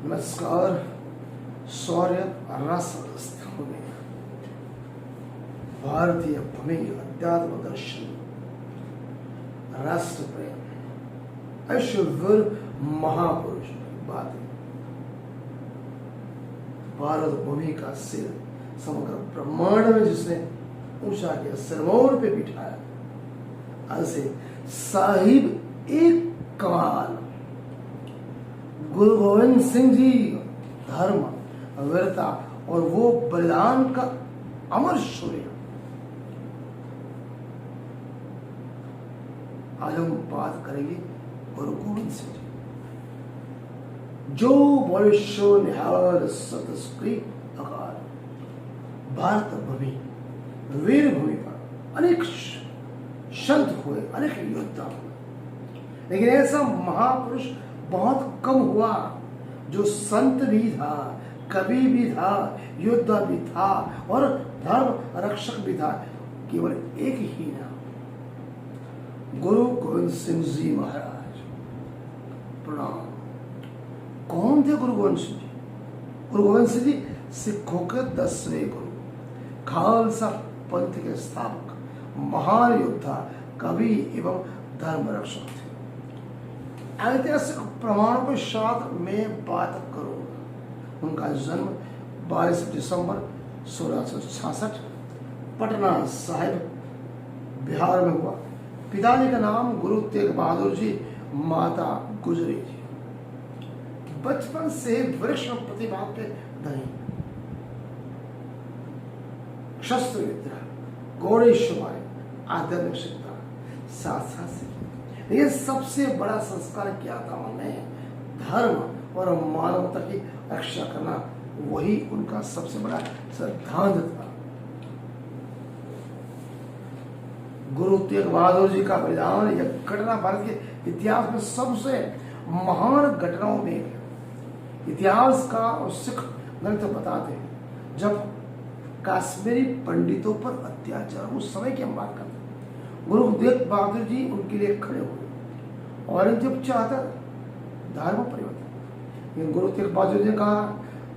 नमस्कार। शौर्य रसस्थल में भारतीय भूमि अध्यात्म दर्शन राष्ट्र प्रेम ऐश्वर्य महापुरुष बातें। भारत भूमि का सिर समग्र ब्रह्मांड में जिसने ऊंचा किया, सिरमौर पे बिठाया, ऐसे साहिब एक कमाल गुरु गोविंद सिंह जी धर्म वीरता और वो बलिदान का अमर शौर्य। आज हम बात करेंगे गुरु गोविंद सिंह जी, जो भविष्य निहाल सतस्प्री अकाल। भारत भूमि वीर भूमि पर अनेक संत हुए, अनेक योद्धा हुए, लेकिन ऐसा महापुरुष बहुत कम हुआ जो संत भी था, कवि भी था, योद्धा भी था और धर्म रक्षक भी था। केवल एक ही नाम, गुरु गोविंद सिंह जी महाराज। प्रणाम। कौन थे गुरु गोविंद सिंह जी? गुरु गोविंद सिंह जी सिखों के 10वें गुरु, खालसा पंथ के स्थापक, महान योद्धा, कवि एवं धर्म रक्षक थे। ऐतिहासिक प्रमाणों के साथ मैं बात करूंगा। उनका जन्म 22 दिसंबर 1666 पटना साहिब बिहार में हुआ। पिताजी का नाम गुरु तेग बहादुर जी, माता गुजरी जी। बचपन से वृक्ष प्रतिभा के धनी, शस्त्र विद्या, घोड़े सवारी, आध्यात्मिक शिक्षा साथ साथ से। ये सबसे बड़ा संस्कार क्या था उनमें? धर्म और मानवता की रक्षा करना, वही उनका सबसे बड़ा सिद्धांत था। गुरु तेग बहादुर जी का बलिदान, यह घटना भारत के इतिहास में सबसे महान घटनाओं में एक। इतिहास का और सिख ग्रंथ बताते हैं, जब काश्मीरी पंडितों पर अत्याचार, उस समय की हम बात करते हैं, गुरु तेग बहादुर जी उनके लिए खड़े हुए। औरंगजेब चाहता धर्म परिवर्तन, लेकिन गुरु तेग बहादुर जी ने कहा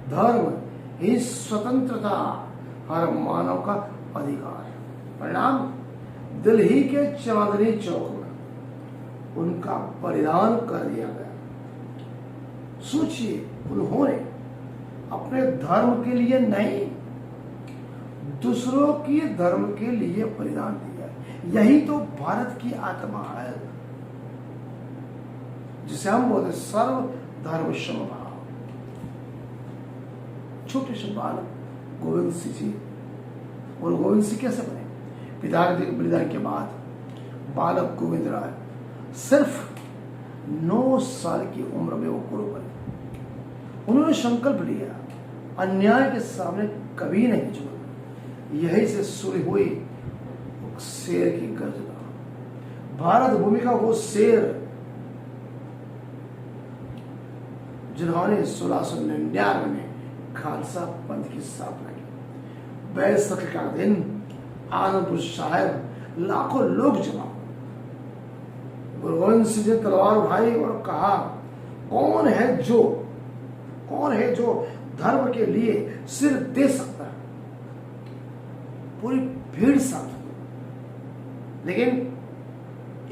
धर्म ही स्वतंत्रता, हर मानव का अधिकार है। परिणाम, दिल्ली के चांदनी चौक में उनका बलिदान कर दिया गया। सोचिए, उन्होंने अपने धर्म के लिए नहीं, दूसरों के धर्म के लिए बलिदान दिया। यही तो भारत की आत्मा है, जिसे हम बोलते सर्व धर्म समभाव। छोटे से बालक गोविंद सिंह जी, और गोविंद सिंह कैसे बने? पिता के बलिदान के बाद बालक गोविंद राय सिर्फ 9 साल की उम्र में वो गुरु बने। उन्होंने संकल्प लिया, अन्याय के सामने कभी नहीं झुकना। यही से शुरू हुई शेर की गर्जना। भारत भूमि का वो शेर जिन्होंने 1699 में खालसा पंथ की स्थापना की। बैसाखी का दिन आनंदपुर साहिब लाखों लोग जमा हुए। गुरु गोविंद सिंह जी तलवार उठाई और कहा, कौन है जो धर्म के लिए सिर दे सकता है? पूरी भीड़ साथ हुई, लेकिन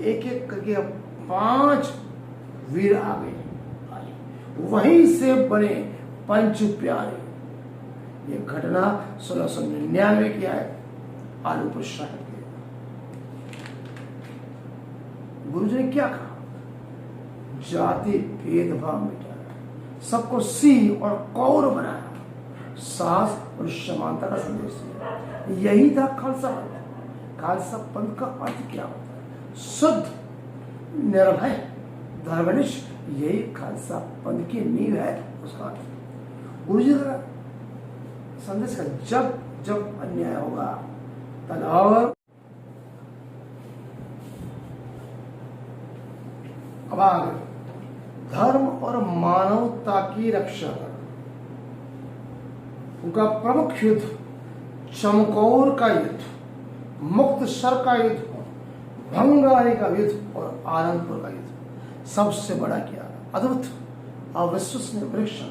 एक एक करके 5 वीर आ गए। वहीं से बने पंच प्यारे। ये घटना 1699 में किया है आनंदपुर साहिब के। गुरु जी ने क्या कहा? जाति भेदभाव मिटाया, सबको सिंह और कौर बनाया, साहस और समानता का संदेश दिया। यही था खालसा पंथ। खालसा पंथ का अर्थ क्या होता है? शुद्ध, निर्भय, धर्मनिष्ठ। यही खालसा पंथ की नींव है। उसका गुरु जी का संदेश का जब जब अन्याय होगा तब अब आगे धर्म और मानवता की रक्षा कर। उनका प्रमुख युद्ध चमकौर का युद्ध, मुक्तसर का युद्ध, भंगारी का युद्ध और आनंदपुर का युद्ध। सबसे बड़ा क्या? अद्भुत, अविश्वसनीय परीक्षण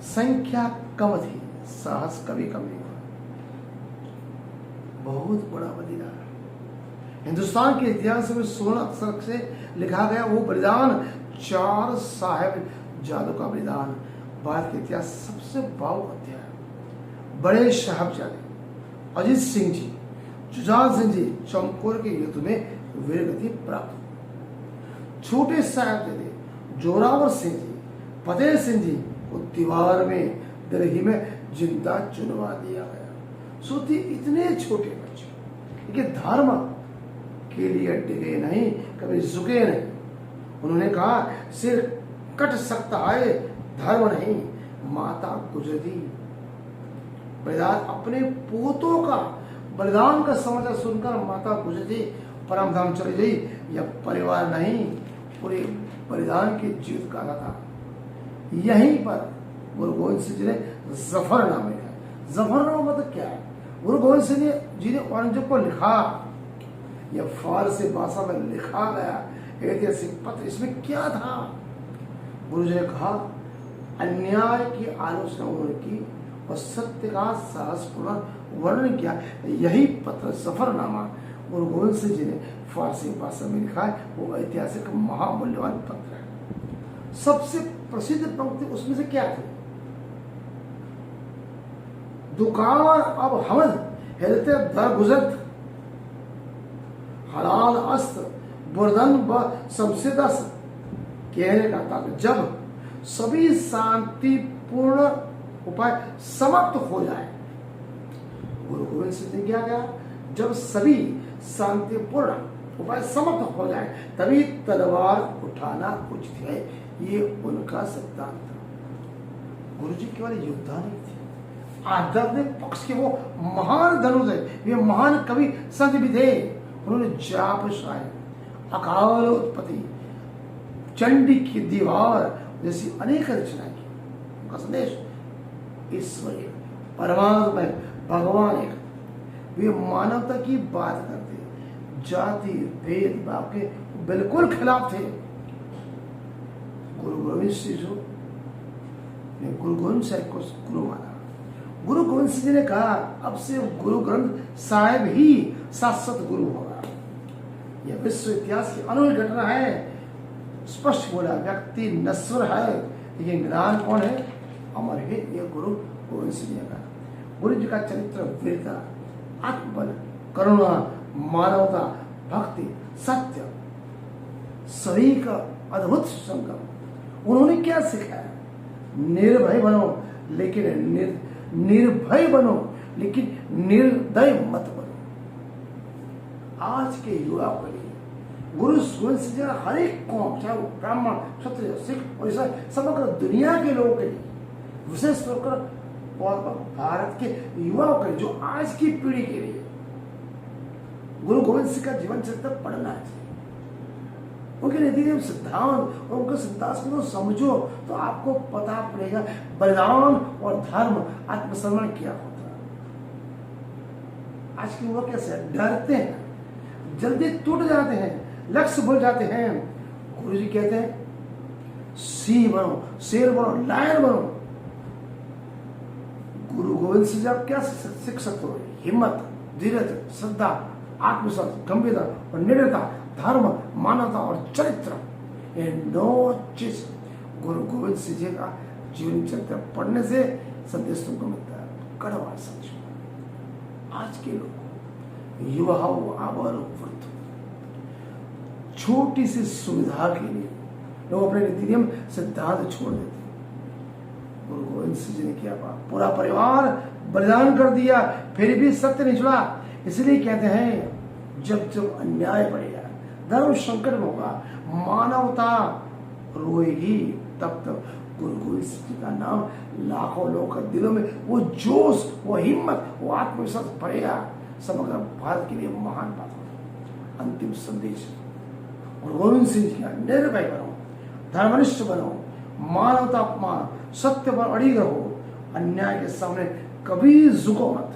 संख्या कम थी, साहस कभी कम नहीं हुआ। बहुत बड़ा बलिदान हिंदुस्तान के इतिहास में स्वर्ण अक्षर से लिखा गया वो बलिदान, 4 साहेब जादू का बलिदान, भारत के इतिहास सबसे भावुक अध्याय। बड़े साहबजादे अजीत सिंह जी, जुझार सिंह जी चमकौर के युद्ध में वीरगति प्राप्त हुई। छोटे साहबजादे जोरावर सिंह जी, फतेह सिंह जी को दीवार में दिल्ली में जिंदा चुनवा दिया गया। सोचिए इतने छोटे बच्चे, लेकिन धर्म के लिए डिगे नहीं, कभी झुके नहीं। उन्होंने कहा सिर कट सकता है, धर्म नहीं। माता गुजरी बलिदान, अपने पोतों का बलिदान का समाचार सुनकर माता गुजरी परम धाम चली गई। यह परिवार नहीं, पूरे बलिदान की जीत का था। यहीं पर गुरु गोविंद सिंह जी ने जफरनामा लिखा। जफरनामा मतलब क्या है? गुरु गोविंद सिंह जी ने औरंगजेब को लिखा, यह फारसी भाषा में लिखा गया ऐतिहासिक पत्र। इसमें क्या था? गुरु जी ने कहा अन्याय की आलोचना उन्होंने की और सत्य का साहसपूर्ण वर्णन किया। यही पत्र जफरनामा गुरु गोविंद सिंह जी ने फारसी भाषा में लिखा है। वो ऐतिहासिक महामूल्यवान पत्र है। सबसे प्रसिद्ध पंक्ति उसमें से क्या थी? दुकान अब हमद हेलते दर गुजरत, हलाल अस्त्र बुर्दन व शमशेदस। कहने का तात्पर्य जब सभी शांतिपूर्ण उपाय समाप्त हो जाए, गुरु गोविंद सिंह ने क्या किया? जब सभी शांतिपूर्ण उपाय समाप्त हो जाए तभी तलवार उठाना उचित है। ये उनका सिद्धांत था। गुरु जी केवल योद्धा नहीं थे, आध्यात्मिक पक्ष के वो महान धनुष है, वे महान कवि संत भी थे। उन्होंने जाप शायरी, अकाल उत्पत्ति, चंडी की दीवार जैसी अनेक रचनाएं की। उनका संदेश ईश्वरीय, परमात्मा, भगवान एक। वे मानवता की बात करते, जाति भेदभाव के बिल्कुल खिलाफ थे। गुरु गोविंद सिंह जी ने गुरु गोविंद साहब को गुरु माना। गुरु गोविंद सिंह जी ने कहा अब से गुरु ग्रंथ साहिब ही शाश्वत गुरु होगा। यह विश्व इतिहास की अनूठी घटना है। स्पष्ट बोला, व्यक्ति नश्वर है लेकिन ज्ञान कौन है? अमर है। यह गुरु गोविंद सिंह जी का। गुरु जी का चरित्र वीरता, आत्मबल, करुणा, मानवता, भक्ति, सत्य, सभी का अद्भुत संगम। उन्होंने क्या सिखाया? निर्भय बनो लेकिन निर्भय बनो लेकिन निर्दय मत बनो। आज के युवा के लिए गुरु गोविंद सिंह जी हर एक कौम, चाहे वो ब्राह्मण, क्षत्रिय, सिख और ईसाई, समग्र दुनिया के लोगों के लिए, विशेष तौर पर भारत के युवाओं के लिए, जो आज की पीढ़ी के लिए गुरु गोविंद सिंह का जीवन चरित्र पढ़ना चाहिए। उनके नीति सिद्धांत और उनके सिद्धांत को समझो तो आपको पता पड़ेगा बलिदान और धर्म, आत्मसम्मान क्या होता है। आज के युवा कैसे डरते हैं, जल्दी टूट जाते हैं, लक्ष्य भूल जाते हैं। गुरु जी कहते हैं सिंह बनो, शेर बनो, लायन बनो। गुरु गोविंद सिंह जी आप क्या सीख सकते हो? हिम्मत, धीरज, श्रद्धा, आत्मविश्वास, गंभीरता और निडरता, धर्म, मानवता और चरित्र। ये 9 चीज गुरु गोविंद सिंह जी का जीवन चरित्र पढ़ने से संदेश तुमको मिलता है। कड़वा सच। आज के लोग, युवाओं, आबाल वृद्ध, छोटी सी सुविधा के लिए लोग अपने नीति नियम सिद्धांत छोड़ देते। गुरु गोविंद सिंह जी ने क्या कहा? पूरा परिवार बलिदान कर दिया फिर भी सत्य नहीं छुड़ा। इसलिए कहते हैं जब जब अन्याय बढ़ेगा, धर्म संकट में होगा, मानवता रोएगी, तब तक गुरु गोविंद सिंह जी का नाम लाखों लोगों के दिलों में वो जोश, वो हिम्मत, वो आत्मविश्वास बढ़ेगा। समग्र भारत के लिए महान बात होगी। अंतिम संदेश गुरु गोविंद सिंह जी का, निर्भय बनो, धर्मनिष्ठ बनो, मानवता अपमान, सत्य पर अड़ी रहो, अन्याय के सामने कभी झुको मत।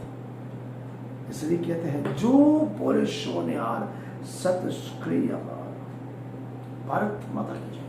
इसलिए कहते हैं जो बोले सो निहाल, सत श्री अकाल। भारत माता की जय।